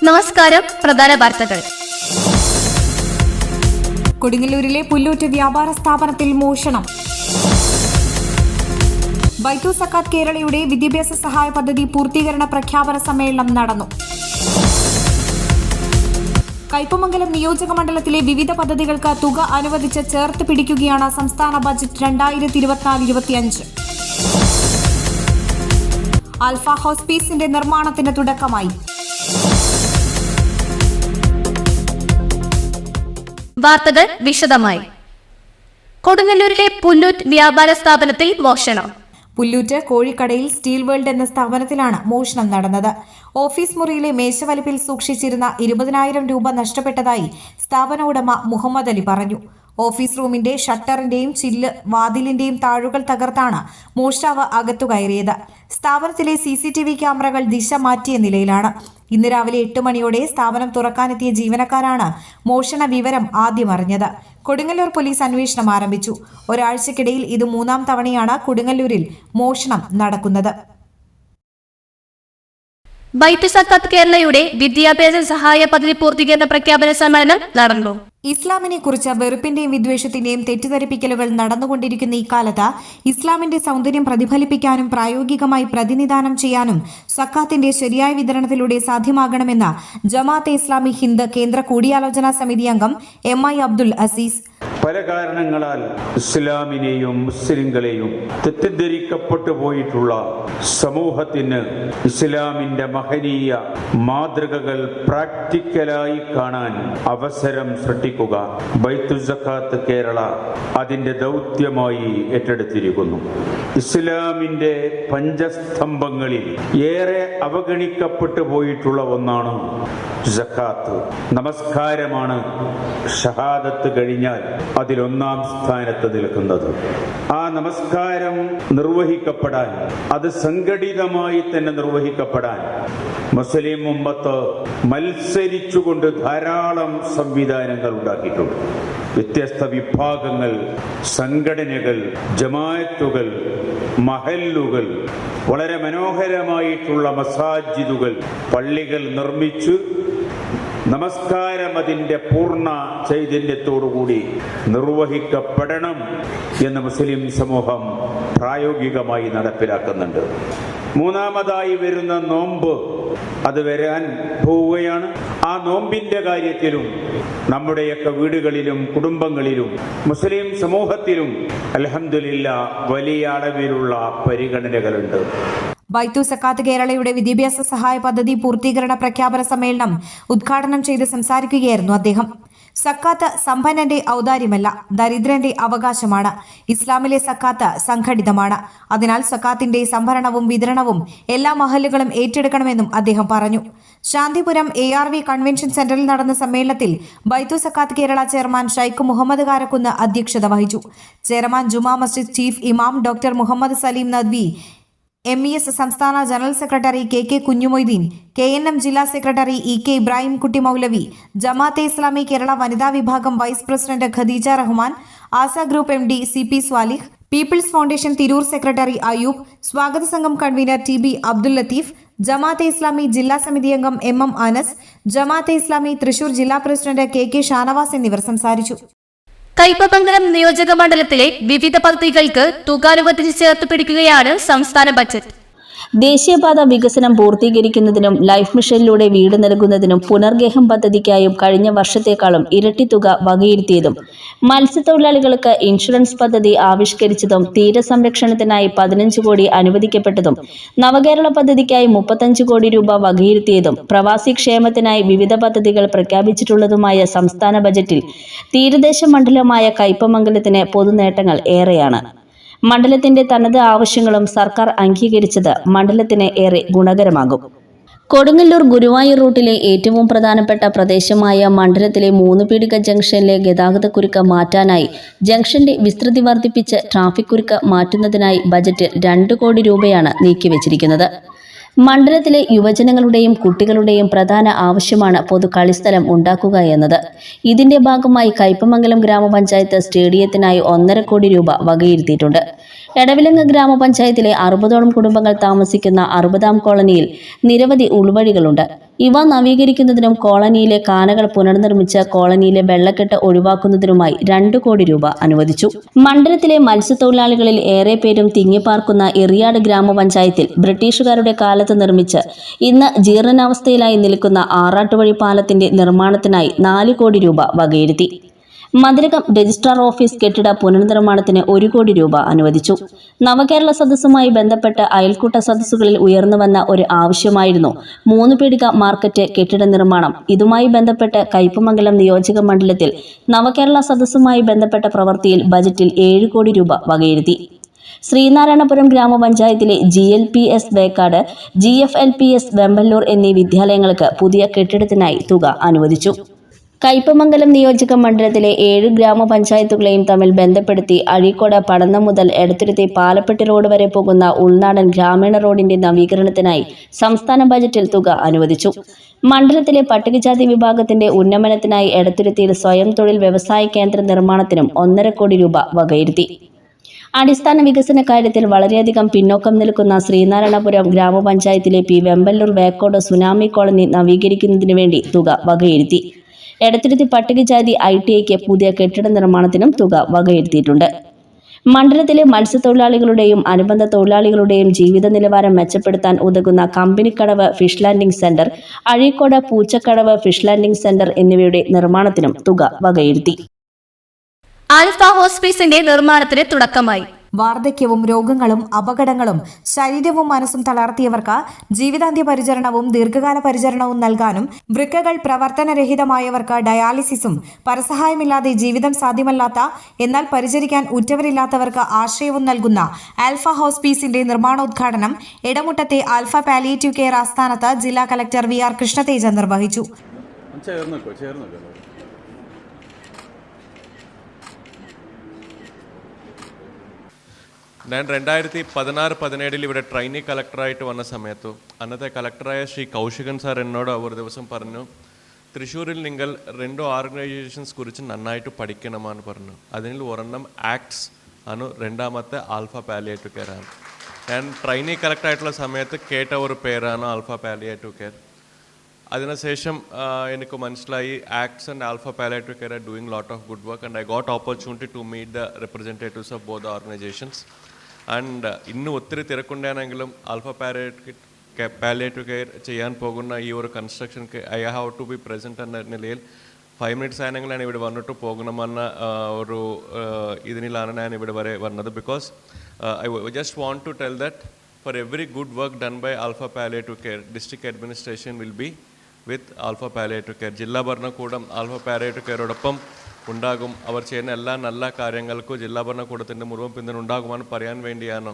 നമസ്കാരം. പ്രധാന വാർത്തകൾ. കൊടുങ്ങല്ലൂരിലെ പുല്ലൂറ്റ് വ്യാപാര സ്ഥാപനത്തിൽ മോഷണം. ബൈത്തു സക്കാത്ത് കേരളയുടെ വിദ്യാഭ്യാസ സഹായ പദ്ധതി പൂർത്തീകരണ പ്രഖ്യാപന സമ്മേളനം നടന്നു. കയ്പമംഗലം നിയോജക മണ്ഡലത്തിലെ വിവിധ പദ്ധതികൾക്ക് തുക അനുവദിച്ച് ചേർത്ത് പിടിക്കുകയാണ് സംസ്ഥാന ബജറ്റ് 2024-25. ആൽഫ ഹോസ്പീസിന്റെ നിർമ്മാണത്തിന് തുടക്കമായി. വാർത്തകൾ വിശദമായി. കൊടുങ്ങല്ലൂരിലെ പുല്ലൂറ്റ് വ്യാപാര സ്ഥാപനത്തിൽ മോഷണം. പുല്ലൂറ്റ് കോഴിക്കടയിൽ സ്റ്റീൽ വേൾഡ് എന്ന സ്ഥാപനത്തിലാണ് മോഷണം നടന്നത്. ഓഫീസ് മുറിയിലെ മേശവലിപ്പിൽ സൂക്ഷിച്ചിരുന്ന 20,000 രൂപ നഷ്ടപ്പെട്ടതായി സ്ഥാപന ഉടമ മുഹമ്മദ് അലി പറഞ്ഞു. ഓഫീസ് റൂമിന്റെ ഷട്ടറിന്റെയും ചില്ല് വാതിലിന്റെയും താഴുകൾ തകർത്താണ് മോഷ്ടാവ് അകത്തു കയറിയത്. സ്ഥാപനത്തിലെ CCTV ക്യാമറകൾ ദിശ മാറ്റിയ നിലയിലാണ്. ഇന്ന് രാവിലെ 8 മണിയോടെ സ്ഥാപനം തുറക്കാനെത്തിയ ജീവനക്കാരാണ് മോഷണ വിവരം ആദ്യം അറിഞ്ഞത്. കൊടുങ്ങല്ലൂർ പോലീസ് അന്വേഷണം ആരംഭിച്ചു. ഒരാഴ്ചക്കിടയിൽ ഇത് 3ാം തവണയാണ് കൊടുങ്ങല്ലൂരിൽ മോഷണം നടക്കുന്നത്. ബൈത്തു സക്കാത്ത് കേരളയുടെ വിദ്യാഭ്യാസ സഹായ പദ്ധതി പൂർത്തീകരണ പ്രഖ്യാപന സമ്മേളനം നടന്നു. ഇസ്ലാമിനെ കുറിച്ച് വെറുപ്പിന്റെയും വിദ്വേഷത്തിന്റെയും തെറ്റിദ്ധരിപ്പിക്കലുകൾ നടന്നുകൊണ്ടിരിക്കുന്ന ഇക്കാലത്ത് ഇസ്ലാമിന്റെ സൗന്ദര്യം പ്രതിഫലിപ്പിക്കാനും പ്രായോഗികമായി പ്രതിനിധാനം ചെയ്യാനും സക്കാത്തിന്റെ ശരിയായ വിതരണത്തിലൂടെ സാധ്യമാകണമെന്ന് ജമാഅത്തെ ഇസ്ലാമി ഹിന്ദ് കേന്ദ്ര കൂടിയാലോചനാ സമിതി അംഗം MI അബ്ദുൽ അസീസ്. പല കാരണങ്ങളാൽ ഇസ്ലാമിനെയും മുസ്ലിങ്ങളെയും തെറ്റിദ്ധരിക്കപ്പെട്ടു പോയിട്ടുള്ള സമൂഹത്തിന് ഇസ്ലാമിന്റെ മഹനീയ മാതൃകകൾ പ്രാക്ടിക്കലായി കാണാൻ അവസരം സൃഷ്ടിക്കുക ബൈത്തു സക്കാത്ത് കേരള അതിന്റെ ദൗത്യമായി ഏറ്റെടുത്തിരിക്കുന്നു. ഇസ്ലാമിന്റെ പഞ്ചസ്തംഭങ്ങളിൽ ഏറെ അവഗണിക്കപ്പെട്ടു പോയിട്ടുള്ള ഒന്നാണ് സക്കാത്ത്. നമസ്കാരമാണ് ഷഹാദത്ത് കഴിഞ്ഞാൽ അതിലൊന്നാം സ്ഥാനത്ത് നിൽക്കുന്നത്. ആ നമസ്കാരം നിർവഹിക്കപ്പെടാൻ, അത് സംഘടിതമായി തന്നെ നിർവഹിക്കപ്പെടാൻ മുസ്ലിം ഉമ്മത്ത് മത്സരിച്ചുകൊണ്ട് ധാരാളം സംവിധാനങ്ങൾ ഉണ്ടാക്കിയിട്ടുണ്ട്. വ്യത്യസ്ത വിഭാഗങ്ങൾ, സംഘടനകൾ, ജമാഅത്തുകൾ, മഹല്ലുകൾ, വളരെ മനോഹരമായിട്ടുള്ള മസാജിദുകൾ, പള്ളികൾ നിർമ്മിച്ച് നമസ്കാരം അതിന്റെ പൂർണ്ണ ചൈതന്യത്തോടുകൂടി നിർവഹിക്കപ്പെടണം എന്ന് മുസ്ലിം സമൂഹം പ്രായോഗികമായി നടപ്പിലാക്കുന്നുണ്ട്. മൂന്നാമതായി വരുന്ന നോമ്പ് അത് വരാൻ പോവുകയാണ്. ആ നോമ്പിന്റെ കാര്യത്തിലും നമ്മുടെയൊക്കെ വീടുകളിലും കുടുംബങ്ങളിലും മുസ്ലിം സമൂഹത്തിലും അൽഹംദുലില്ലാഹ് വലിയ അളവിലുള്ള പരിഗണനകളുണ്ട്. ബൈത്തു സക്കാത്ത് കേരളയുടെ വിദ്യാഭ്യാസ സഹായ പദ്ധതി പൂർത്തീകരണ പ്രഖ്യാപന സമ്മേളനം ഉദ്ഘാടനം ചെയ്ത് സംസാരിക്കുകയായിരുന്നു അദ്ദേഹം. സക്കാത്ത് സമ്പന്നന്റെ ഔദാര്യമല്ല, ദരിദ്രന്റെ അവകാശമാണ്. ഇസ്ലാമിലെ സക്കാത്ത് സംഘടിതമാണ്. അതിനാൽ സക്കാത്തിന്റെ സംഭരണവും വിതരണവും എല്ലാ മഹല്ലുകളും ഏറ്റെടുക്കണമെന്നും അദ്ദേഹം പറഞ്ഞു. ശാന്തിപുരം ARV കൺവെൻഷൻ സെന്ററിൽ നടന്ന സമ്മേളനത്തിൽ ബൈത്തു സക്കാത്ത് കേരള ചെയർമാൻ ഷൈഖ് മുഹമ്മദ് കാരക്കുന്ന് അധ്യക്ഷത വഹിച്ചു. ചെയർമാൻ ജുമാ മസ്ജിദ് ചീഫ് ഇമാം ഡോക്ടർ മുഹമ്മദ് സലീം നദ്വി, MES സംസ്ഥാന general secretary KK Kunhimoideen, KNM ജില്ലാ സെക്രട്ടറി EK ഇബ്രാഹിം കുട്ടി മൗലവി, ജമാഅത്തെ ഇസ്ലാമി കേരള വനിതാ വിഭാഗം vice president Khadeeja Rahman, Asa group MD CP Swalih, people's foundation Tirur secretary Ayub, സ്വാഗത സംഘം കൺവീനർ TB അബ്ദുൽ ലത്തീഫ്, ജമാഅത്തെ ഇസ്ലാമി ജില്ലാ സമിതി അംഗം MM അനസ്, ജമാഅത്തെ ഇസ്ലാമി തൃശൂർ ജില്ലാ പ്രസിഡന്റ് KK ഷാനവാസ് എന്നിവർ സംസാരിച്ചു. കയ്പമംഗലം നിയോജക മണ്ഡലത്തിലെ വിവിധ പദ്ധതികൾക്ക് തുക അനുവദിച്ച് ചേർത്ത് പിടിക്കുകയാണ് സംസ്ഥാന ബജറ്റ്. ദേശീയപാത വികസനം പൂർത്തീകരിക്കുന്നതിനും ലൈഫ് മിഷനിലൂടെ വീട് നൽകുന്നതിനും പുനർഗേഹം പദ്ധതിക്കായും കഴിഞ്ഞ വർഷത്തേക്കാളും ഇരട്ടി തുക വകയിരുത്തിയതും മത്സ്യത്തൊഴിലാളികൾക്ക് ഇൻഷുറൻസ് പദ്ധതി ആവിഷ്കരിച്ചതും തീരസംരക്ഷണത്തിനായി 15 കോടി അനുവദിക്കപ്പെട്ടതും നവകേരള പദ്ധതിക്കായി 35 കോടി രൂപ വകയിരുത്തിയതും പ്രവാസി ക്ഷേമത്തിനായി വിവിധ പദ്ധതികൾ പ്രഖ്യാപിച്ചിട്ടുള്ളതുമായ സംസ്ഥാന ബജറ്റിൽ തീരദേശ മണ്ഡലമായ കയ്പമംഗലത്തിന് പൊതുനേട്ടങ്ങൾ ഏറെയാണ്. മണ്ഡലത്തിന്റെ തനത് ആവശ്യങ്ങളും സർക്കാർ അംഗീകരിച്ചത് മണ്ഡലത്തിന് ഏറെ ഗുണകരമാകും. കൊടുങ്ങല്ലൂർ ഗുരുവായൂർ റൂട്ടിലെ ഏറ്റവും പ്രധാനപ്പെട്ട പ്രദേശമായ മണ്ഡലത്തിലെ 3 പീടിക ജംഗ്ഷനിലെ ഗതാഗതക്കുരുക്ക് മാറ്റാനായി ജംഗ്ഷന്റെ വിസ്തൃതി വർദ്ധിപ്പിച്ച് ട്രാഫിക് കുരുക്ക് മാറ്റുന്നതിനായി ബജറ്റിൽ 2 കോടി രൂപയാണ് നീക്കിവച്ചിരിക്കുന്നത്. മണ്ഡലത്തിലെ യുവജനങ്ങളുടെയും കുട്ടികളുടെയും പ്രധാന ആവശ്യമാണ് പൊതു കളിസ്ഥലം ഉണ്ടാക്കുക എന്നത്. ഇതിന്റെ ഭാഗമായി കയ്പമംഗലം ഗ്രാമപഞ്ചായത്ത് സ്റ്റേഡിയത്തിനായി 1.5 കോടി രൂപ വകയിരുത്തിയിട്ടുണ്ട്. എടവിലങ്ങ് ഗ്രാമപഞ്ചായത്തിലെ 60ഓളം കുടുംബങ്ങൾ താമസിക്കുന്ന 60ാം കോളനിയിൽ നിരവധി ഉൾവഴികളുണ്ട്. ഇവ നവീകരിക്കുന്നതിനും കോളനിയിലെ കാനകൾ പുനർനിർമ്മിച്ച് കോളനിയിലെ വെള്ളക്കെട്ട് ഒഴിവാക്കുന്നതിനുമായി 2 കോടി രൂപ അനുവദിച്ചു. മണ്ഡലത്തിലെ മത്സ്യത്തൊഴിലാളികളിൽ ഏറെ പേരും തിങ്ങിപ്പാർക്കുന്ന എറിയാട് ഗ്രാമപഞ്ചായത്തിൽ ബ്രിട്ടീഷുകാരുടെ കാലത്ത് നിർമ്മിച്ച് ഇന്ന് ജീർണനാവസ്ഥയിലായി നിൽക്കുന്ന ആറാട്ടുവഴി പാലത്തിന്റെ നിർമ്മാണത്തിനായി 4 കോടി രൂപ വകയിരുത്തി. മതിലകം രജിസ്ട്രാർ ഓഫീസ് കെട്ടിട പുനർനിർമ്മാണത്തിന് 1 കോടി രൂപ അനുവദിച്ചു. നവകേരള സദസ്സുമായി ബന്ധപ്പെട്ട് അയൽക്കൂട്ട സദസ്സുകളിൽ ഉയർന്നുവന്ന ഒരു ആവശ്യമായിരുന്നു 3 പീടിക മാർക്കറ്റ് കെട്ടിട നിർമ്മാണം. ഇതുമായി ബന്ധപ്പെട്ട് കയ്പമംഗലം നിയോജക മണ്ഡലത്തിൽ നവകേരള സദസ്സുമായി ബന്ധപ്പെട്ട പ്രവൃത്തിയിൽ ബജറ്റിൽ 7 കോടി രൂപ വകയിരുത്തി. ശ്രീനാരായണപുരം ഗ്രാമപഞ്ചായത്തിലെ GLPS വേക്കാട്, GFLPS വെമ്പല്ലൂർ എന്നീ വിദ്യാലയങ്ങൾക്ക് പുതിയ കെട്ടിടത്തിനായി തുക അനുവദിച്ചു. കയ്പമംഗലം നിയോജക മണ്ഡലത്തിലെ 7 ഗ്രാമപഞ്ചായത്തുകളെയും തമ്മിൽ ബന്ധപ്പെടുത്തി അഴീക്കോട് പടന്നം മുതൽ എടത്തുരുത്തി പാലപ്പെട്ടി റോഡ് വരെ പോകുന്ന ഉൾനാടൻ ഗ്രാമീണ റോഡിന്റെ നവീകരണത്തിനായി സംസ്ഥാന ബജറ്റിൽ തുക അനുവദിച്ചു. മണ്ഡലത്തിലെ പട്ടികജാതി വിഭാഗത്തിന്റെ ഉന്നമനത്തിനായി എടത്തുരുത്തിയിൽ സ്വയം തൊഴിൽ വ്യവസായ കേന്ദ്ര നിർമ്മാണത്തിനും 1.5 കോടി രൂപ വകയിരുത്തി. അടിസ്ഥാന വികസന കാര്യത്തിൽ വളരെയധികം പിന്നോക്കം നിൽക്കുന്ന ശ്രീനാരായണപുരം ഗ്രാമപഞ്ചായത്തിലെ വെമ്പല്ലൂർ വേക്കോട് സുനാമി കോളനി നവീകരിക്കുന്നതിനു വേണ്ടി തുക വകയിരുത്തി. എടത്തുരുത്തി പട്ടികജാതി ITIക്ക് പുതിയ കെട്ടിട നിർമ്മാണത്തിനും തുക വകയിരുത്തിയിട്ടുണ്ട്. മണ്ഡലത്തിലെ മത്സ്യത്തൊഴിലാളികളുടെയും അനുബന്ധ തൊഴിലാളികളുടെയും ജീവിത നിലവാരം മെച്ചപ്പെടുത്താൻ ഉതകുന്ന Kampanikkadavu fish landing centre, Azhikode Poochakkadavu fish landing centre എന്നിവയുടെ നിർമ്മാണത്തിനും തുക വകയിരുത്തി. ആൽഫ ഹോസ്പീസിന്റെ നിർമ്മാണത്തിന് തുടക്കമായി. വാർദ്ധക്യവും രോഗങ്ങളും അപകടങ്ങളും ശരീരവും മനസ്സും തളർത്തിയവർക്ക് ജീവിതാന്ത്യ പരിചരണവും ദീർഘകാല പരിചരണവും നൽകാനും വൃക്കകൾ പ്രവർത്തനരഹിതമായവർക്ക് ഡയാലിസിസും പരസഹായമില്ലാതെ ജീവിതം സാധ്യമല്ലാത്ത എന്നാൽ പരിചരിക്കാൻ ഉറ്റവരില്ലാത്തവർക്ക് ആശ്രയവും നൽകുന്ന ആൽഫ ഹോസ്പീസിന്റെ നിർമ്മാണോദ്ഘാടനം എടമുട്ടത്തെ ആൽഫ പാലിയേറ്റീവ് കെയർ ആസ്ഥാനത്ത് ജില്ലാ കലക്ടർ VR കൃഷ്ണതേജ നിർവഹിച്ചു. ഞാൻ 2016-17 ഇവിടെ ട്രെയിനി കളക്ടറായിട്ട് വന്ന സമയത്തു അന്നത്തെ കളക്ടറായ ശ്രീ കൗശികൻ സാർ എന്നോട് ഒരു ദിവസം പറഞ്ഞു, തൃശ്ശൂരിൽ നിങ്ങൾ 2 ഓർഗനൈസേഷൻസ് കുറിച്ച് നന്നായിട്ട് പഠിക്കണമെന്ന് പറഞ്ഞു. അതിൽ ഒരെണ്ണം ആക്ട്സ് ആണ്, രണ്ടാമത്തെ ആൽഫ പാലിയേറ്റീവ് കെയർ ആണ്. ഞാൻ ട്രെയിനി കളക്ടറായിട്ടുള്ള സമയത്ത് കേട്ട ഒരു പേരാണ് ആൽഫ പാലിയേറ്റീവ് കെയർ. അതിനുശേഷം എനിക്ക് മനസ്സിലായി Acts and Alpha palliative care are doing lot of good work and I got opportunity to meet the representatives of both organisations. And ഇന്ന് ഒത്തിരി തിരക്കുണ്ടാണെങ്കിലും ആൽഫ പാലിയേറ്റീവ് കെയർ ചെയ്യാൻ പോകുന്ന ഈ ഒരു കൺസ്ട്രക്ഷൻക്ക് I have to be present എന്ന നിലയിൽ 5 minutes ആണെങ്കിൽ ഞാൻ ഇവിടെ വന്നിട്ട് പോകണമെന്ന ഒരു ഇതിലാണ് ഞാൻ ഇവിടെ വരെ വന്നത്. Because I just want to tell that for every good work done by Alpha Palliative Care, district administration will be with Alpha Palliative Care. ജില്ലാ ഭരണകൂടം ആൽഫ പാലിയേറ്റീവ് കെയറോടൊപ്പം ഉണ്ടാകും. അവർ ചെയ്യുന്ന എല്ലാ നല്ല കാര്യങ്ങൾക്കും ജില്ലാ ഭരണകൂടത്തിൻ്റെ മുഴുവൻ പിന്തുണ ഉണ്ടാകുമെന്ന് പറയാൻ വേണ്ടിയാണ്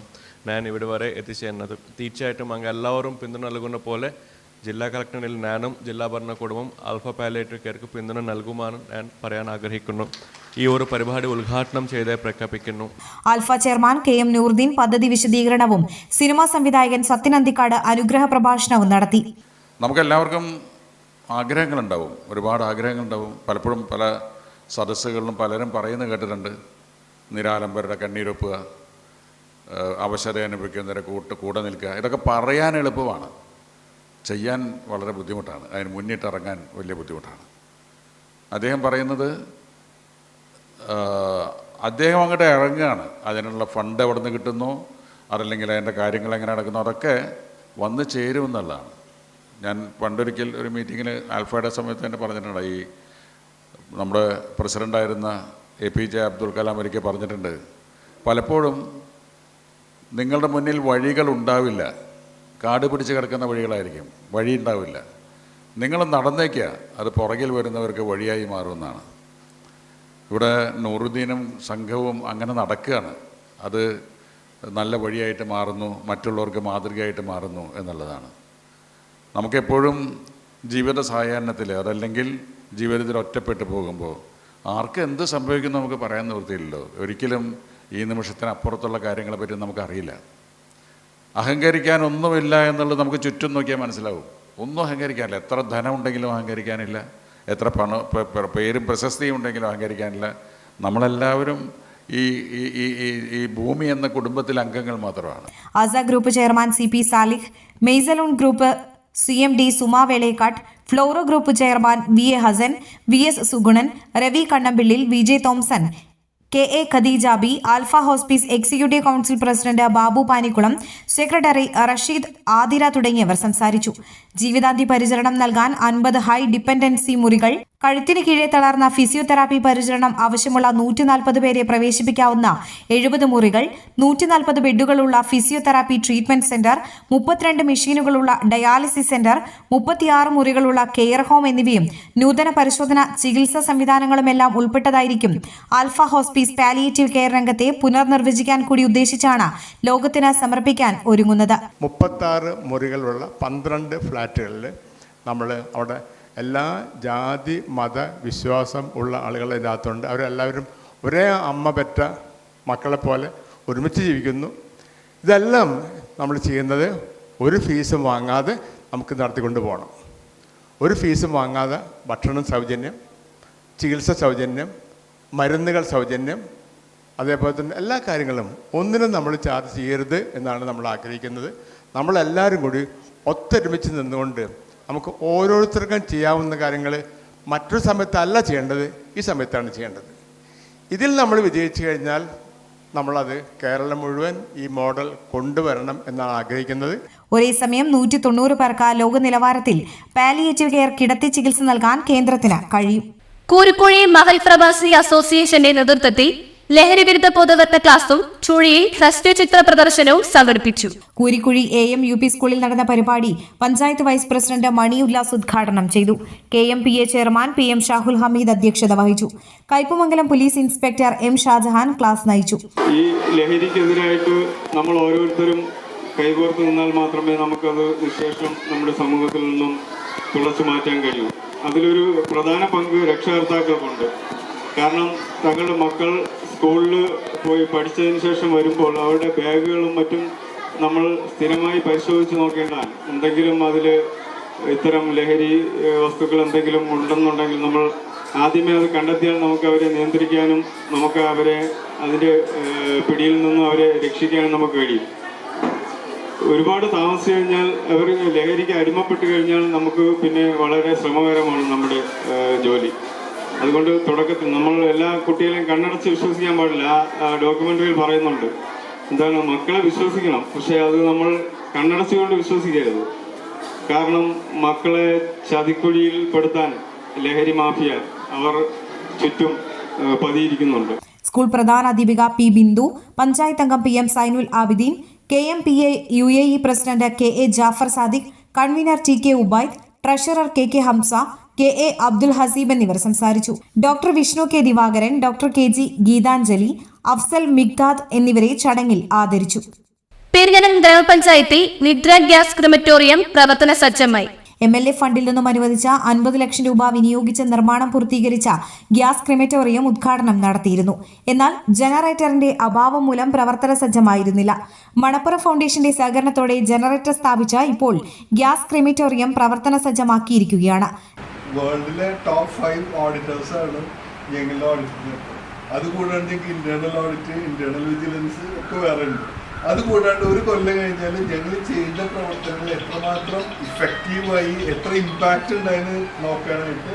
ഞാൻ ഇവിടെ വരെ എത്തിച്ചേരുന്നത്. തീർച്ചയായിട്ടും അങ്ങ് എല്ലാവരും പിന്തുണ നൽകുന്ന പോലെ ജില്ലാ കളക്ടറിൽ ഞാനും ജില്ലാ ഭരണകൂടവും ആൽഫ പാലിയേറ്റീവ് കെയർക്ക് പിന്തുണ നൽകുമെന്ന് ഞാൻ പറയാൻ ആഗ്രഹിക്കുന്നു. ഈ ഒരു പരിപാടി ഉദ്ഘാടനം ചെയ്ത് പ്രഖ്യാപിക്കുന്നു. ആൽഫ ചെയർമാൻ KM നൂറുദ്ദീൻ പദ്ധതി വിശദീകരണവും സിനിമാ സംവിധായകൻ സത്യൻ അന്തിക്കാട് അനുഗ്രഹ പ്രഭാഷണവും നടത്തി. നമുക്കെല്ലാവർക്കും ആഗ്രഹങ്ങളുണ്ടാവും, ഒരുപാട് ആഗ്രഹങ്ങളുണ്ടാവും. പലപ്പോഴും പല സദസ്സുകളിലും പലരും പറയുന്നത് കേട്ടിട്ടുണ്ട്, നിരാലംബരുടെ കണ്ണീരൊപ്പുക, അവശത അനുഭവിക്കുന്നവരെ കൂടെ നിൽക്കുക. ഇതൊക്കെ പറയാൻ എളുപ്പമാണ്, ചെയ്യാൻ വളരെ ബുദ്ധിമുട്ടാണ്. അതിന് മുന്നിട്ടിറങ്ങാൻ വലിയ ബുദ്ധിമുട്ടാണ്. അദ്ദേഹം പറയുന്നത് അദ്ദേഹം അങ്ങോട്ട് ഇറങ്ങുകയാണ്. അതിനുള്ള ഫണ്ട് എവിടെ നിന്ന് കിട്ടുന്നു, അതല്ലെങ്കിൽ അതിൻ്റെ കാര്യങ്ങൾ എങ്ങനെ നടക്കുന്നു, അതൊക്കെ വന്ന് ചേരുമെന്നുള്ളതാണ്. ഞാൻ പണ്ടൊരിക്കൽ ഒരു മീറ്റിങ്ങിൽ ആൽഫയുടെ സമയത്ത് തന്നെ പറഞ്ഞിട്ടുണ്ട്, ഈ നമ്മുടെ പ്രസിഡൻ്റായിരുന്ന APJ അബ്ദുൽ കലാം ഒരിക്കൽ പറഞ്ഞിട്ടുണ്ട്, പലപ്പോഴും നിങ്ങളുടെ മുന്നിൽ വഴികൾ ഉണ്ടാവില്ല, കാട് പിടിച്ച് കിടക്കുന്ന വഴികളായിരിക്കും, വഴി ഉണ്ടാവില്ല. നിങ്ങൾ നടന്നേക്കുക, അത് പുറകിൽ വരുന്നവർക്ക് വഴിയായി മാറുമെന്നാണ്. ഇവിടെ നൂറുദ്ദീനും സംഘവും അങ്ങനെ നടക്കുകയാണ്. അത് നല്ല വഴിയായിട്ട് മാറുന്നു, മറ്റുള്ളവർക്ക് മാതൃകയായിട്ട് മാറുന്നു എന്നുള്ളതാണ്. നമുക്കെപ്പോഴും ജീവിത സായാഹ്നത്തിൽ, അതല്ലെങ്കിൽ ജീവിതത്തിൽ ഒറ്റപ്പെട്ടു പോകുമ്പോൾ ആർക്ക് എന്ത് സംഭവിക്കും നമുക്ക് പറയാൻ നിവൃത്തിയില്ലല്ലോ. ഒരിക്കലും ഈ നിമിഷത്തിനപ്പുറത്തുള്ള കാര്യങ്ങളെപ്പറ്റി നമുക്കറിയില്ല. അഹങ്കരിക്കാനൊന്നുമില്ല എന്നുള്ളത് നമുക്ക് ചുറ്റും നോക്കിയാൽ മനസ്സിലാവും. ഒന്നും അഹങ്കരിക്കാനില്ല. എത്ര ധനം ഉണ്ടെങ്കിലും അഹങ്കരിക്കാനില്ല, എത്ര പേരും പ്രശസ്തിയും ഉണ്ടെങ്കിലും അഹങ്കരിക്കാനില്ല. നമ്മളെല്ലാവരും ഈ ഭൂമി എന്ന കുടുംബത്തിലെ അംഗങ്ങൾ മാത്രമാണ്. Asa group chairman CP Salih, Maysaloon group CMD Suma Velekkatt, Floro group chairman VA Hasan, VS Sugunan, Ravi Kannampillil, VJ Thomson, KA Khadeeja B, Alpha hospice executive council president Babu Panikkulam, secretary Rasheed Athira തുടങ്ങിയവർ സംസാരിച്ചു. ജീവിതാന്തി പരിചരണം നൽകാൻ 50 ഹൈ ഡിപ്പെൻഡൻസി മുറികൾ, കഴുത്തിന് കീഴെ തളർന്ന ഫിസിയോതെറാപ്പി പരിചരണം ആവശ്യമുള്ള 140 പേരെ പ്രവേശിപ്പിക്കാവുന്ന 70 മുറികൾ, 140 ബെഡുകളുള്ള ഫിസിയോതെറാപ്പി ട്രീറ്റ്മെന്റ് സെന്റർ, 32 മെഷീനുകളുള്ള ഡയാലിസിസ് സെന്റർ, 36 മുറികളുള്ള കെയർ ഹോം എന്നിവയും നൂതന പരിശോധന ചികിത്സാ സംവിധാനങ്ങളുമെല്ലാം ഉൾപ്പെട്ടതായിരിക്കും ആൽഫ ഹോസ്പീസ് പാലിയേറ്റീവ് കെയർ രംഗത്തെ പുനർനിർവചിക്കാൻ കൂടി ഉദ്ദേശിച്ചാണ് ലോകത്തിന് സമർപ്പിക്കാൻ ഒരുങ്ങുന്നത്. 36 മുറികളുള്ള 12 ഫ്ലാറ്റുകളിൽ നമ്മൾ അവിടെ എല്ലാ ജാതി മത വിശ്വാസം ഉള്ള ആളുകളെ ഇതിനകത്തുണ്ട്. അവരെല്ലാവരും ഒരേ അമ്മ പെറ്റ മക്കളെപ്പോലെ ഒരുമിച്ച് ജീവിക്കുന്നു. ഇതെല്ലാം നമ്മൾ ചെയ്യുന്നത് ഒരു ഫീസും വാങ്ങാതെ നമുക്ക് നടത്തിക്കൊണ്ട് പോകണം. ഒരു ഫീസും വാങ്ങാതെ ഭക്ഷണം സൗജന്യം, ചികിത്സ സൗജന്യം, മരുന്നുകൾ സൗജന്യം, അതേപോലെ തന്നെ എല്ലാ കാര്യങ്ങളും ഒന്നിനും നമ്മൾ ചാർജ് ചെയ്യരുത് എന്നാണ് നമ്മൾ ആഗ്രഹിക്കുന്നത്. നമ്മളെല്ലാവരും കൂടി ഒത്തൊരുമിച്ച് നിന്നുകൊണ്ട് നമുക്ക് ഓരോരുത്തർക്കും ചെയ്യാവുന്ന കാര്യങ്ങൾ മറ്റൊരു സമയത്തല്ല ചെയ്യേണ്ടത്, ഈ സമയത്താണ് ചെയ്യേണ്ടത്. ഇതിൽ നമ്മൾ വിജയിച്ചു കഴിഞ്ഞാൽ നമ്മളത് കേരളം മുഴുവൻ ഈ മോഡൽ കൊണ്ടുവരണം എന്നാണ് ആഗ്രഹിക്കുന്നത്. ഒരേ സമയം 190 പേർക്ക് ലോക നിലവാരത്തിൽ പാലിയേറ്റീവ് കെയർ കിടത്തി ചികിത്സ നൽകാൻ കേന്ദ്രത്തിന് കഴിയും. കൂരിക്കുഴി മഹൽ പ്രവാസി അസോസിയേഷന്റെ നേതൃത്വത്തിൽ ലഹരി വിരുദ്ധ ബോധവത്കരണ ക്ലാസും ചുഴിയിൽ ഹ്രസ്വചിത്ര പ്രദർശനവും സംഘടിപ്പിച്ചു. കൂരിക്കുഴി AM UP സ്കൂളിൽ നടന്ന പരിപാടി പഞ്ചായത്ത് വൈസ് പ്രസിഡന്റ് മണി ഉല്ലാസ് ഉദ്ഘാടനം ചെയ്തു. KMPA chairman PM Shahul Hameed അധ്യക്ഷത വഹിച്ചു. Kaipamangalam police inspector M Shajahan class നയിച്ചു. ഈ ലഹരിക്കെതിരായിട്ട് നമ്മൾ ഓരോരുത്തരും കൈകോർത്ത് നിന്നാൽ മാത്രമേ നമുക്കത് നിശേഷം നമ്മുടെ സമൂഹത്തിൽ നിന്നും തുളച്ചു മാറ്റാൻ കഴിയൂ. അതിലൊരു പ്രധാന പങ്ക് രക്ഷകർത്താക്കൾക്കുണ്ട്. കാരണം തങ്ങളുടെ മക്കൾ സ്കൂളിൽ പോയി പഠിച്ചതിന് ശേഷം വരുമ്പോൾ അവരുടെ ബാഗുകളും മറ്റും നമ്മൾ സ്ഥിരമായി പരിശോധിച്ച് നോക്കേണ്ടതാണ്. എന്തെങ്കിലും അതിൽ ഇത്തരം ലഹരി വസ്തുക്കൾ എന്തെങ്കിലും ഉണ്ടെന്നുണ്ടെങ്കിൽ നമ്മൾ ആദ്യമേ അത് കണ്ടെത്തിയാൽ നമുക്ക് അവരെ നിയന്ത്രിക്കാനും നമുക്ക് അവരെ അതിൻ്റെ പിടിയിൽ നിന്നും അവരെ രക്ഷിക്കാനും നമുക്ക് കഴിയും. ഒരുപാട് താമസിച്ചു കഴിഞ്ഞാൽ അവർ ലഹരിക്ക് അടിമപ്പെട്ട് കഴിഞ്ഞാൽ നമുക്ക് പിന്നെ വളരെ ശ്രമകരമാണ് നമ്മുടെ ജോലി. അതുകൊണ്ട് തുടക്കത്തിൽ നമ്മൾ എല്ലാ കുട്ടികളെയും കണ്ണടച്ച് വിശ്വസിക്കാൻ പാടില്ല. ആ ഡോക്യുമെൻ്ററിയിൽ പറയുന്നുണ്ട്, എന്താണ്, മക്കളെ വിശ്വസിക്കണം, പക്ഷേ അത് നമ്മൾ കണ്ണടച്ചുകൊണ്ട് വിശ്വസിക്കരുത്. കാരണം മക്കളെ ചതിക്കുഴിയിൽ പെടുത്താൻ ലഹരി മാഫിയ അവർ ചുറ്റും പതിയിരിക്കുന്നുണ്ട്. സ്കൂൾ പ്രധാനാധ്യാപിക P ബിന്ദു, പഞ്ചായത്ത് അംഗം PM Zainul Abideen, KMPA UAE president KA Jafar Sadiq, convener TK Ubaid, treasurer KK Hamza, KA Abdul Haseeb എന്നിവർ സംസാരിച്ചു. Doctor Vishnu K Divakaran, doctor KG Geethanjali, Afsal Migdad എന്നിവരെ ചടങ്ങിൽ ആദരിച്ചു. പെരിഞ്ഞനം ഗ്രാമപഞ്ചായത്തിൽ നിദ്ര ഗ്യാസ് ക്രിമറ്റോറിയം പ്രവർത്തന സജ്ജമായി. MLA ഫണ്ടിൽ നിന്നും അനുവദിച്ച 50 ലക്ഷം രൂപ വിനിയോഗിച്ച് നിർമ്മാണം പൂർത്തീകരിച്ച ഗ്യാസ് ക്രിമറ്റോറിയം ഉദ്ഘാടനം നടത്തിയിരുന്നു. എന്നാൽ ജനറേറ്ററിന്റെ അഭാവം മൂലം പ്രവർത്തന സജ്ജമായിരുന്നില്ല. മണപ്പുറം ഫൗണ്ടേഷന്റെ സഹകരണത്തോടെ ജനറേറ്റർ സ്ഥാപിച്ച ഇപ്പോൾ ഗ്യാസ് ക്രിമറ്റോറിയം പ്രവർത്തന സജ്ജമാക്കിയിരിക്കുകയാണ്. വേൾഡിലെ ടോപ്പ് 5 ഓഡിറ്റേഴ്സാണ് ഞങ്ങളുടെ ഓഡിറ്റ്. അതുകൂടാണ്ട് ഇന്റേണൽ ഓഡിറ്റ്, ഇന്റേണൽ വിജിലൻസ് ഒക്കെ വേറെ ഉണ്ട്. അതുകൂടാണ്ട് ഒരു കൊല്ലം കഴിഞ്ഞാൽ ഞങ്ങൾ ചെയ്ത പ്രവർത്തനങ്ങൾ എത്രമാത്രം ഇഫക്റ്റീവായി, എത്ര ഇമ്പാക്റ്റ് ഉണ്ടായെന്ന് നോക്കാനായിട്ട്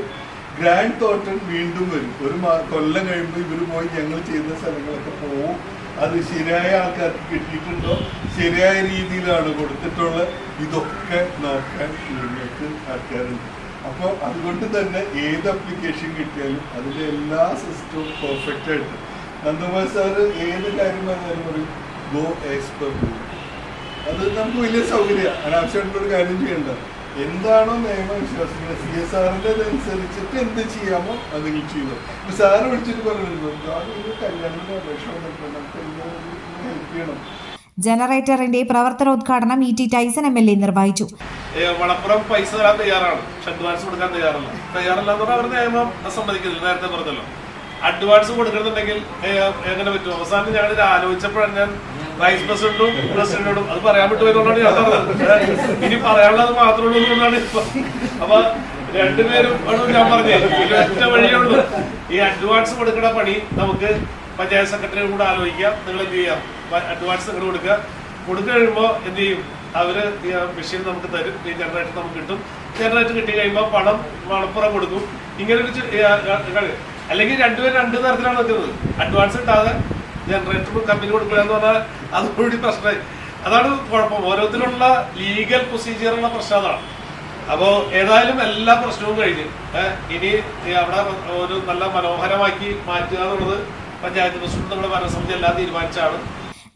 ഗ്രാൻഡ് തോട്ടൽ വീണ്ടും വരും. ഒരു കൊല്ലം കഴിയുമ്പോൾ ഇവർ പോയി ഞങ്ങൾ ചെയ്യുന്ന സ്ഥലങ്ങളൊക്കെ പോവും. അത് ശരിയായ ആൾക്കാർക്ക് കിട്ടിയിട്ടുണ്ടോ, ശരിയായ രീതിയിലാണ് കൊടുത്തിട്ടുള്ളത്, ഇതൊക്കെ നോക്കാൻ നിങ്ങൾക്ക് ആൾക്കാരുണ്ട്. അപ്പോൾ അതുകൊണ്ട് തന്നെ ഏത് അപ്ലിക്കേഷൻ കിട്ടിയാലും അതിൻ്റെ എല്ലാ സിസ്റ്റവും പെർഫെക്റ്റ് ആയിട്ട് നന്ദകുമാർ സാറ് ഏത് കാര്യം പറഞ്ഞാലും പറയും ഗോ എക്സ്പെർ. അത് നമുക്ക് വലിയ സൗകര്യമാണ്. അനാവശ്യമായിട്ടുള്ളൊരു കാര്യം ചെയ്യേണ്ട. എന്താണോ നിയമം വിശ്വസിക്കുന്നത് CSRന്റെ അനുസരിച്ചിട്ട് എന്ത് ചെയ്യാമോ അത് നിങ്ങൾ ചെയ്തു. ഇപ്പൊ സാറ് വിളിച്ചിട്ട് പറഞ്ഞു കല്യാണത്തിന് അപേക്ഷ വന്നിട്ടുണ്ട്, നമുക്ക് ഹെൽപ്പ് ചെയ്യണം. ജനറേറ്ററിന്റെ പ്രവർത്തനോദ്ഘാടനം ET ടൈസൺ MLA നിർവഹിച്ചു. മണപ്പുറം പൈസ തരാൻ തയ്യാറാണ്, അഡ്വാൻസ് കൊടുക്കാൻ തയ്യാറല്ല എന്ന് പറഞ്ഞാൽ അവർ നിയമം സമ്മതിക്കുന്നില്ല. നേരത്തെ പറഞ്ഞല്ലോ, അഡ്വാൻസ് കൊടുക്കണമെന്നുണ്ടെങ്കിൽ എങ്ങനെ പറ്റും? അവസാനം ഞങ്ങൾ ആലോചിച്ചപ്പോഴാണ് ഞാൻ വൈസ് പ്രസിഡന്റോടും അത് പറയാൻ പറ്റുമെന്നുള്ളതാണ് ഞാൻ പറഞ്ഞത്. ഇനി പറയാനുള്ളത് മാത്രമേ ഉള്ളൂ എന്നാണ് ഇപ്പൊ. അപ്പൊ രണ്ടുപേരും ഞാൻ പറഞ്ഞേ ഒറ്റ വഴിയേ ഉള്ളൂ. ഈ അഡ്വാൻസ് കൊടുക്കുന്ന പണി നമുക്ക് പഞ്ചായത്ത് സെക്രട്ടറിയോട് കൂടെ ആലോചിക്കാം. നിങ്ങൾ എന്ത് ചെയ്യാം, അഡ്വാൻസ് നിങ്ങൾ കൊടുക്കുക. കഴിയുമ്പോൾ എന്ത് ചെയ്യും, അവർ മെഷീൻ നമുക്ക് തരും, ഈ ജനറേറ്റർ നമുക്ക് കിട്ടും. ജനറേറ്റർ കിട്ടി കഴിയുമ്പോൾ പണം മണപ്പുറം കൊടുക്കും. ഇങ്ങനെ ഒരു അല്ലെങ്കിൽ രണ്ടുപേരും രണ്ട് തരത്തിലാണ് നിൽക്കുന്നത്. അഡ്വാൻസ് കിട്ടാതെ ജനറേറ്റർ കമ്പനി കൊടുക്കുക എന്ന് പറഞ്ഞാൽ അതുകൂടി പ്രശ്നമായി. അതാണ് കുഴപ്പം. ഓരോരുത്തരുള്ള ലീഗൽ പ്രൊസീജിയറുള്ള പ്രശ്നം അതാണ്. അപ്പോൾ ഏതായാലും എല്ലാ പ്രശ്നവും കഴിഞ്ഞ് ഇനി അവിടെ ഒരു നല്ല മനോഹരമാക്കി മാറ്റുക എന്നുള്ളത് പഞ്ചായത്ത് പ്രസിഡന്റ് നമ്മുടെ ഭരണസമിതി എല്ലാം തീരുമാനിച്ചാണ്.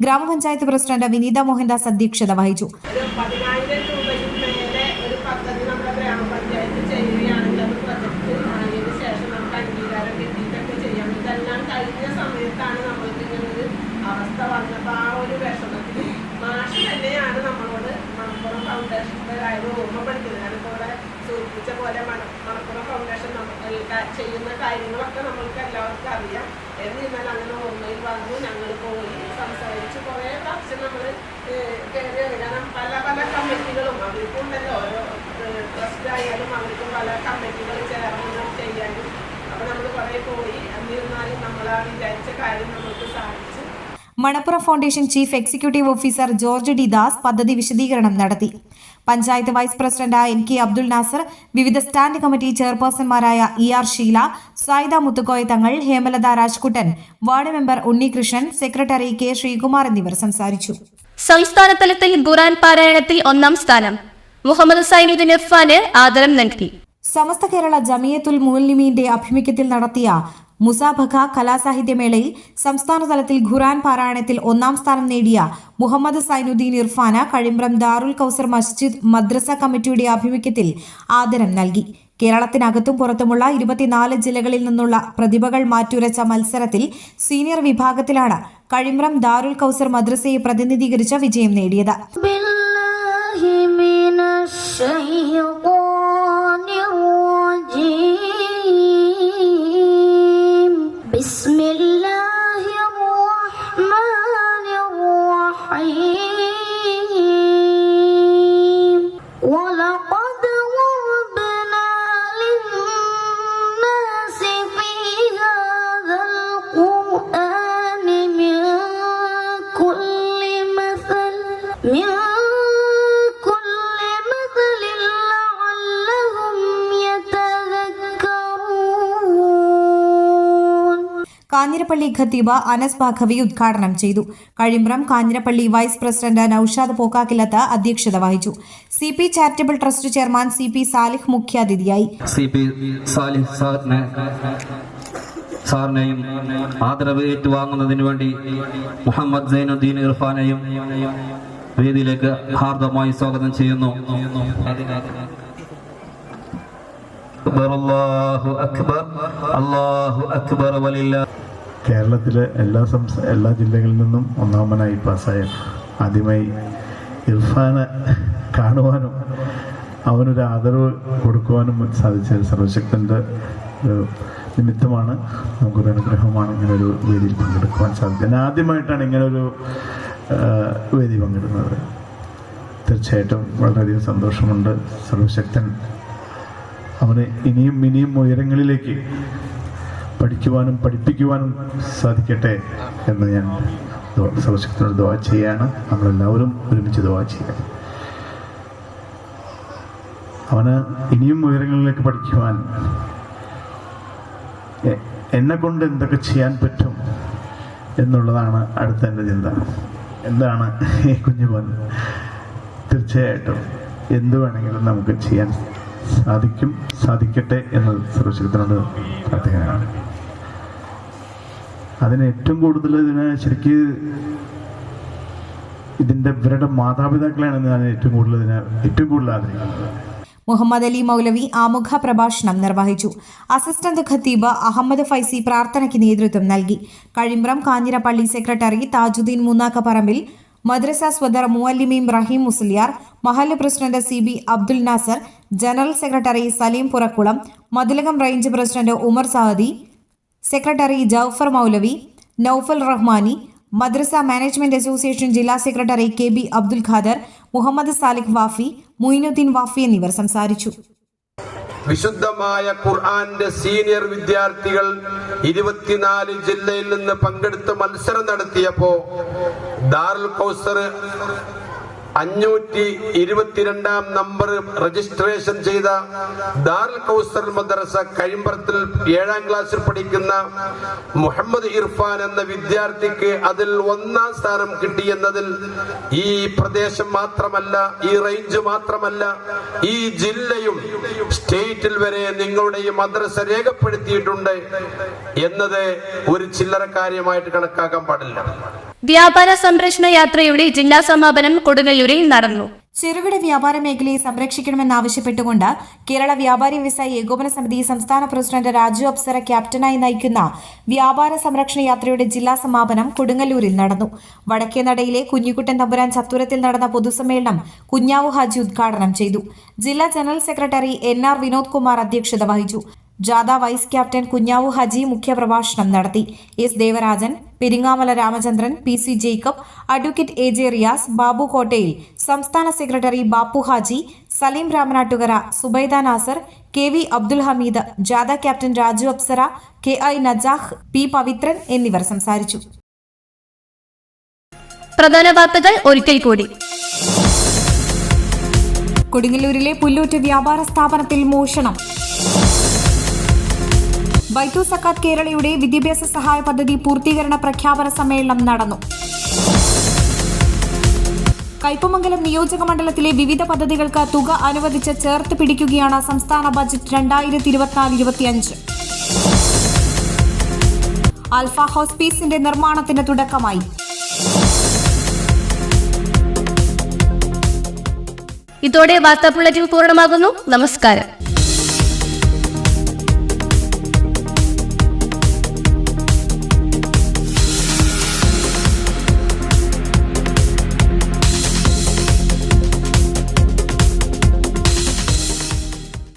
ഗ്രാമപഞ്ചായത്ത് പ്രസിഡന്റ് വിനീത മോഹൻദാസ് അധ്യക്ഷത വഹിച്ചു. 10,000 രൂപയ്ക്ക് മേലെ ഒരു പദ്ധതി നമ്മുടെ ഗ്രാമപഞ്ചായത്ത് ചെയ്യുകയാണെങ്കിൽ അത് പ്രൊജക്ട് ആയതിനു ശേഷം നമുക്ക് അംഗീകാരം കിട്ടിയിട്ടൊക്കെ ചെയ്യാം. ഇതെല്ലാം കഴിഞ്ഞ സമയത്താണ് നമ്മൾക്ക് ഇങ്ങനൊരു അവസ്ഥ വന്നപ്പോൾ ആ ഒരു വിഷമത്തിൽ മാഷ് തന്നെയാണ് നമ്മളോട് മണപ്പുറം ഫൗണ്ടേഷൻ്റെ കാര്യം ഓർമ്മപ്പെടുത്തുന്നത്. ഞാനിപ്പോൾ ഇവിടെ സൂചിപ്പിച്ച പോലെ മണപ്പുറം ഫൗണ്ടേഷൻ ചെയ്യുന്ന കാര്യങ്ങളൊക്കെ നമ്മൾക്ക് എല്ലാവർക്കും അറിയാം. എന്നിരുന്നാൽ അങ്ങനെ ഓർമ്മയിൽ വന്നു. ഞങ്ങൾ പോയി സംസാരിച്ച് കുറേ പ്രാവശ്യം നമ്മൾ കയറി. കാരണം പല പല കമ്മിറ്റികളും അവർക്കുണ്ടല്ലോ, ഓരോ ട്രസ്റ്റ് ആയാലും അവർക്കും പല കമ്മിറ്റികൾ ചേർന്ന് ചെയ്യാനും. അപ്പോൾ നമ്മൾ കുറേ പോയി. എന്നിരുന്നാലും നമ്മൾ ആ വിചാരിച്ച കാര്യം നമുക്ക് സാധിച്ചു. Manappuram foundation chief executive officer George D Das പദ്ധതി വിശദീകരണം നടത്തി. Panchayat vice president NK Abdul Nasar, വിവിധ സ്റ്റാൻഡ് കമ്മിറ്റി ചെയർപേഴ്സൺമാരായ ER Sheela, Sayida Muthukoya Thangal, Hemalatha Rajkuttan, ward member Unnikrishnan, secretary K Sreekumar എന്നിവർ സംസാരിച്ചു. സംസ്ഥാന തലത്തിൽ ഖുർആൻ പാരായണത്തിൽ 1ാം സ്ഥാനം മുഹമ്മദ് സൈനുദ്ദീൻ ഇർഫാന് ആദരം നൽകി. സമസ്ത കേരള ജമിയത്തുൽ മുഅല്ലിമീന്റെ ആഭിമുഖ്യത്തിൽ നടത്തിയ മുസാബഖ കലാസാഹിത്യമേളയിൽ സംസ്ഥാന തലത്തിൽ ഖുർആൻ പാരായണത്തിൽ 1ാം സ്ഥാനം നേടിയ മുഹമ്മദ് സൈനുദ്ദീൻ ഇർഫാന് കഴിമ്പ്രം ദാറുൽ കൗസർ മസ്ജിദ് മദ്രസ കമ്മിറ്റിയുടെ ആഭിമുഖ്യത്തിൽ ആദരം നൽകി. കേരളത്തിനകത്തും പുറത്തുമുള്ള 24 ജില്ലകളിൽ നിന്നുള്ള പ്രതിഭകൾ മാറ്റുരച്ച മത്സരത്തിൽ സീനിയർ വിഭാഗത്തിലാണ് കഴിമ്പ്രം ദാറുൽ കൗസർ മദ്രസയെ പ്രതിനിധീകരിച്ച വിജയം നേടിയത്. കാഞ്ഞിരപ്പള്ളി ഖത്തീബ് അനസ് ബാഖവി ഉദ്ഘാടനം ചെയ്തു. കഴിമ്പ്രം കാഞ്ഞിരപ്പള്ളി വൈസ് പ്രസിഡന്റ് നൌഷാദ് പോക്കാക്കിലത്ത് അധ്യക്ഷത വഹിച്ചു. CP charitable trust chairman CP Salih മുഖ്യാതിഥിയായി. CP സാലിഹ് സാറിനെയും ആദരവ് ഏറ്റുവാങ്ങുന്നതിന് വേണ്ടി മുഹമ്മദ് സൈനുദ്ദീൻ ഇർഫാനെയും വേദിയിലേക്ക് ഹാർദമായി സ്വാഗതം ചെയ്യുന്നു. അല്ലാഹു അക്ബർ, അല്ലാഹു അക്ബർ വലില്ലാഹ്. കേരളത്തിലെ എല്ലാ ജില്ലകളിൽ നിന്നും ഒന്നാമനായി പാസ്സായ ആദ്യമായി ഇർഫാനെ കാണുവാനും അവനൊരു ആദരവ് കൊടുക്കുവാനും സാധിച്ചത് സർവശക്തൻ്റെ നിമിത്തമാണ്. നമുക്കൊരു അനുഗ്രഹമാണ് ഇങ്ങനൊരു വേദിയിൽ പങ്കെടുക്കുവാൻ സാധിച്ചത്. ആദ്യമായിട്ടാണ് ഇങ്ങനൊരു വേദി പങ്കെടുക്കുന്നത്. തീർച്ചയായിട്ടും വളരെയധികം സന്തോഷമുണ്ട്. സർവശക്തൻ അവന് ഇനിയും ഉയരങ്ങളിലേക്ക് പഠിക്കുവാനും പഠിപ്പിക്കുവാനും സാധിക്കട്ടെ എന്ന് ഞാൻ സർവശക്തനോട് ദുആ ചെയ്യാണ്. നമ്മളെല്ലാവരും ഒരുമിച്ച് ദുആ ചെയ്യാം. അവന് ഇനിയും ഉയരങ്ങളിലേക്ക് പഠിക്കുവാൻ എന്നെ കൊണ്ട് എന്തൊക്കെ ചെയ്യാൻ പറ്റും എന്നുള്ളതാണ് അടുത്ത എൻ്റെ ചിന്ത. എന്താണ് ഈ കുഞ്ഞുമോൻ? തീർച്ചയായിട്ടും എന്തു വേണമെങ്കിലും നമുക്ക് ചെയ്യാൻ സാധിക്കട്ടെ എന്ന് സർവശക്തനോട് പ്രാർത്ഥിക്കാനാണ്. അതിന് ഏറ്റവും കൂടുതൽ ശരിക്ക് ഇവരുടെ മാതാപിതാക്കളെയാണ് ഞാൻ ഏറ്റവും കൂടുതൽ ആഗ്രഹിക്കുന്നത്. മുഹമ്മദ് അലി മൗലവി ആമുഖ പ്രഭാഷണം നിർവഹിച്ചു. അസിസ്റ്റന്റ് ഖത്തീബ് അഹമ്മദ് ഫൈസി പ്രാർത്ഥനയ്ക്ക് നേതൃത്വം നൽകി. കഴിമ്പ്രം കാഞ്ഞിരപ്പള്ളി സെക്രട്ടറി താജുദ്ദീൻ മൂന്നാക്കപ്പറമ്പിൽ, മദ്രസ സ്വദർ മുഅല്ലിമീൻ റഹീം മുസ്ലിയാർ, മഹല്ല് president CB Abdul Nasar, general secretary Salim Purakkulam, Mathilakam range president Umar Saadi, secretary Jaufar Moulavi, Noufal Rahmani, മദ്രസ മാനേജ്മെന്റ് അസോസിയേഷൻ ജില്ലാ സെക്രട്ടറി KB അബ്ദുൽ ഖാദർ, മുഹമ്മദ് സാലിഖ് വാഫി, മുയിനുദ്ദീൻ വാഫി എന്നിവർ സംസാരിച്ചു. വിശുദ്ധമായ ഖുർആന്റെ സീനിയർ വിദ്യാർത്ഥികൾ 24 ജില്ലയിൽ നിന്ന് പങ്കെടുത്ത് മത്സരം നടത്തിയപ്പോ ദാറുൽ കൗസർ 522 നമ്പർ രജിസ്ട്രേഷൻ ചെയ്ത ദാറുൽ കൗസർ മദ്രസ കഴിമ്പറത്തിൽ 7ാം ക്ലാസ്സിൽ പഠിക്കുന്ന മുഹമ്മദ് ഇർഫാൻ എന്ന വിദ്യാർത്ഥിക്ക് അതിൽ 1ാം സ്ഥാനം കിട്ടി എന്നതിൽ ഈ പ്രദേശം മാത്രമല്ല, ഈ റേഞ്ച് മാത്രമല്ല, ഈ ജില്ലയും സ്റ്റേറ്റിൽ വരെ നിങ്ങളുടെ ഈ മദ്രസ രേഖപ്പെടുത്തിയിട്ടുണ്ട് എന്നത് ഒരു ചില്ലറ കാര്യമായിട്ട് കണക്കാക്കാൻ പാടില്ല. വ്യാപാര സംരക്ഷണ യാത്രയുടെ ജില്ലാ സമാപനം കൊടുങ്ങല്ലൂരിൽ നടന്നു. ചെറുകിട വ്യാപാര മേഖലയെ സംരക്ഷിക്കണമെന്നാവശ്യപ്പെട്ടുകൊണ്ട് കേരള വ്യാപാരി വ്യവസായി ഏകോപന സമിതി സംസ്ഥാന പ്രസിഡന്റ് രാജു അപ്സര ക്യാപ്റ്റനായി നയിക്കുന്ന വ്യാപാര സംരക്ഷണ യാത്രയുടെ ജില്ലാ സമാപനം കൊടുങ്ങല്ലൂരിൽ നടന്നു. വടക്കേനടയിലെ കുഞ്ഞിക്കുട്ടൻ തമ്പുരാൻ ചത്തുരത്തിൽ നടന്ന പൊതുസമ്മേളനം കുഞ്ഞാവു ഹാജി ഉദ്ഘാടനം ചെയ്തു. ജില്ലാ general secretary NR Vinod Kumar അധ്യക്ഷത വഹിച്ചു. ജാഥ വൈസ് ക്യാപ്റ്റൻ കുഞ്ഞാവു ഹാജി മുഖ്യപ്രഭാഷണം നടത്തി. S Devarajan, Peringamala Ramachandran, PC Jacob, advocate AJ Riyas, Babu കോട്ടയിൽ, സംസ്ഥാന സെക്രട്ടറി ബാപ്പു ഹാജി, സലീം രാമനാട്ടുകര, സുബൈദ നാസർ, KV അബ്ദുൽ ഹമീദ്, ജാഥ captain Raju Apsara, KI Najah, P Pavithran എന്നിവർ സംസാരിച്ചു. പ്രധാന വാർത്തകൾ ഒരിക്കൽ കൂടി. കൊടുങ്ങല്ലൂരിലെ പുല്ലൂറ്റ് വ്യാപാര സ്ഥാപനത്തിൽ മോഷണം. ബൈത്തു സക്കാത്ത് കേരളയുടെ വിദ്യാഭ്യാസ സഹായ പദ്ധതി പൂർത്തീകരണ പ്രഖ്യാപന സമ്മേളനം നടന്നു. കയ്പമംഗലം നിയോജക മണ്ഡലത്തിലെ വിവിധ പദ്ധതികൾക്ക് തുക അനുവദിച്ച് ചേർത്ത് പിടിക്കുകയാണ് സംസ്ഥാന ബജറ്റ് 2024-25. ആൽഫ ഹോസ്പീസിന്റെ നിർമ്മാണത്തിന് തുടക്കമായി. ഇതോടെ വാർത്താ ബുള്ളറ്റിൻ പൂർണ്ണമാകുന്നു. നമസ്കാരം.